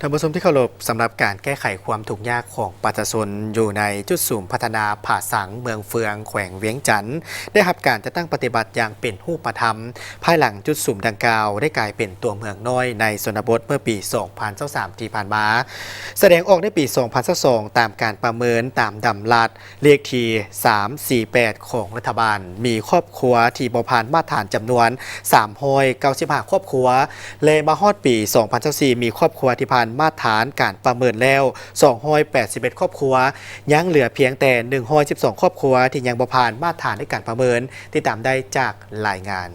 ท่านผู้ชมที่เคารพสำหรับการแก้ไขความทุกข์ยากของประชาชนอยู่ในจุดศูนย์พัฒนาผาสังเมืองเฟืองแขวงเวียงจันทร์ได้รับการจะตั้งปฏิบัติอย่างเป็นรูปธรรมภายหลังจุดศูนย์ดังกล่าวได้กลายเป็นตัวเมืองน้อยในชนบทเมื่อปี 2023 ที่ผ่านมาแสดงออกในปี 2022 ตามการประเมินตามดำรัดเลขที่348 ของรัฐบาลมีครอบครัวที่บ่ผ่านมาตรฐานจำนวน395ครอบครัวเลยมาฮอดปี 2024 มีครอบครัวที่ผ่านมาตรฐานการประเมินแล้ว281ครอบครัวยังเหลือเพียงแต่112ครอบครัวที่ยังบ่ผ่านมาตรฐานในการประเมินติดตามได้จากรายงาน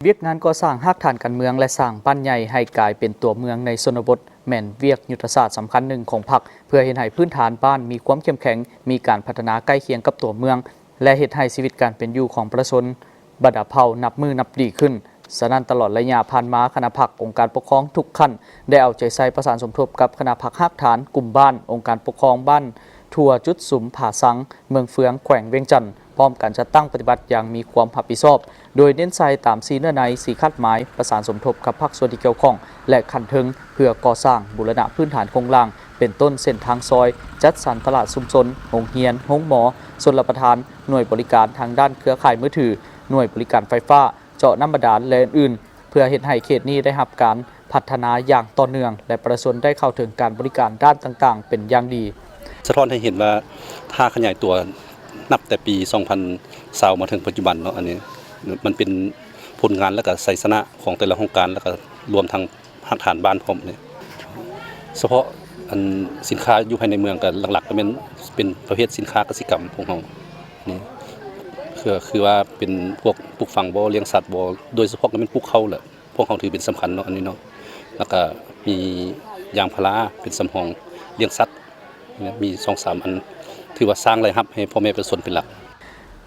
เวียกงานก่อสร้างหากฐานการเมืองและสร้างบ้านใหญ่ให้กลายเป็นตัวเมืองในชนบทแม่นเวียกยุทธศาสตร์สำคัญหนึ่งของพรรคเพื่อเฮ็ดให้พื้นฐานบ้านมีความเข้มแข็งมีการพัฒนาใกล้เคียงกับตัวเมืองและเฮ็ดให้ชีวิตการเป็นอยู่ของประชาชนบรรดาเผ่านับมือนับดีขึ้นฉะนั้นตลอดระยะผ่านมาคณะพรรคองค์การปกครองทุกขั้นได้เอาใจใส่ประสานสมทบกับคณะพรรคหากฐานกลุ่มบ้านองค์การปกครองบ้านทั่วจุดสุมผาสังเมืองเฟืองแขวงเวียงจันทร์พร้อมกันจะตั้งปฏิบัติอย่างมีความรับผิดชอบโดยเน้นใส่ตามสีเนื้อในสีคาดหมายประสานสมทบกับภาคส่วนที่เกี่ยวข้องและขันเทิงเพื่อก่อสร้างบูรณะพื้นฐานโครงล่างเป็นต้นเส้นทางซอยจัดสรรตลาดชุมชนโรงเรียนโรงหมอชลประทานหน่วยบริการทางด้านเครือข่ายมือถือหน่วยบริการไฟฟ้าเจาะน้ำบาดาลและอื่นเพื่อเฮ็ดให้เขตนี้ได้รับการพัฒนาอย่างต่อเนื่องและประชาชนได้เข้าถึงการบริการด้านต่างๆเป็นอย่างดีสะท้อนให้เห็นว่าถ้าขยายตัวนับแต่ปี 2020 มาถึงปัจจุบันเนาะอันนี้มันเป็นผลงานและก็ไสยชนะของแต่ละโครงการแล้วก็รวมทั้งหากฐานบ้านพร้อมเนี่ยเฉพาะอันสินค้าอยู่ภายในเมืองก็หลักๆก็เป็นประเภทสินค้าเกษตรกรรมของเรานี่คือว่าเป็นพวกปลูกฝังบ่เลี้ยงสัตว์บ่โดยเฉพาะก็เป็นปลูกข้าวแหละพวกเขาถือเป็นสำคัญเนาะอันนี้เนาะแล้วก็มียางพาราเป็นสำรองเลี้ยงสัตว์มี 2-3 อันถือว่าสร้างรายรับให้พ่อแม่ประชาชนเป็นหลัก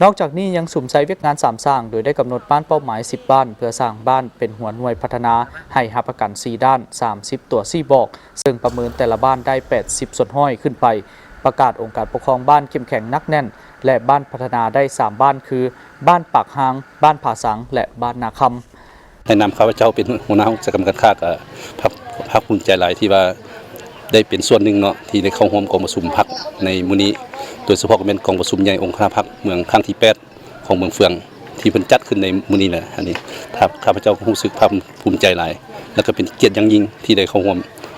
นอกจากนี้ยังสุ่มใช้เวียกงาน3สร้างโดยได้กำหนดบ้านเป้าหมาย10บ้านเพื่อสร้างบ้านเป็นหัวหน่วยพัฒนาให้รับประกัน4ด้าน30ตัว4บอกซึ่งประเมินแต่ละบ้านได้80ส่วนห้อยขึ้นไปประกาศองค์การปกครองบ้านเข้มแข็งนักแน่นและบ้านพัฒนาได้3บ้านคือบ้านปากหางบ้านผาสังและบ้านนาคำในนามข้าพเจ้าเป็นหัวหน้ากิจกรรมการค้าก็ภาคภูมิใจหลายที่ว่าได้เป็นส่วนหนึ่งเนาะที่ได้เข้าร่วมกองประชุมพรรคในมื้อนี้โดยเฉพาะก็เป็นกองประชุมใหญ่องค์คณะพรรคเมืองครั้งที่8ของเมืองเฟืองที่เพิ่นจัดขึ้นในมื้อนี้แหละอันนี้ข้าพเจ้ารู้สึกภาคภูมิใจหลายแล้วก็เป็นเกียรติอย่างยิ่งที่ได้เข้าร่วม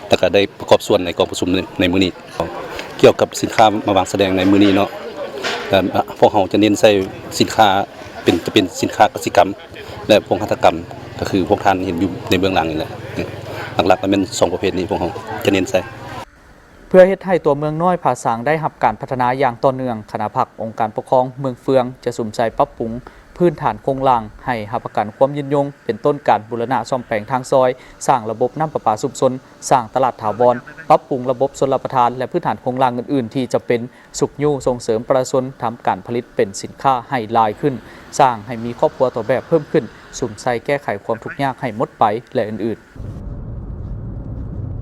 แล้วก็ได้ประกอบส่วนในกองประชุมในมื้อนี้เกี่ยวกับสินค้ามาวางแสดงในมื้อนี้เนาะพวกเราจะเน้นใส่สินค้าจะเป็นสินค้าเกษตรกรรมและพวกหัตถกรรมก็คือพวกท่านเห็นอยู่ในเบื้องหลังนี่แหละหลักๆก็เป็น2ประเภทนี้พวกเราจะเน้นใส่เพื่อเฮ็ดให้ตัวเมืองน้อยผาสังได้รับการพัฒนาอย่างต่อเนื่องคณะพรรคองค์การปกครองเมืองเฟืองจะสุ่มใส่ปรับปรุงพื้นฐานโครงล่างให้รับประกันความยืนยงเป็นต้นการบูรณะซ่อมแปลงทางซอยสร้างระบบน้ำประปาชุมชนสร้างตลาดถาวรปรับปรุงระบบชลประทานและพื้นฐานโครงล่างอื่นๆที่จะเป็นสุขยู่ส่งเสริมประชาชนทำการผลิตเป็นสินค้าให้หลายขึ้นสร้างให้มีครอบครัวต่อแบบเพิ่มขึ้นสุ่มใส่แก้ไขความทุกข์ยากให้หมดไปและอื่นๆ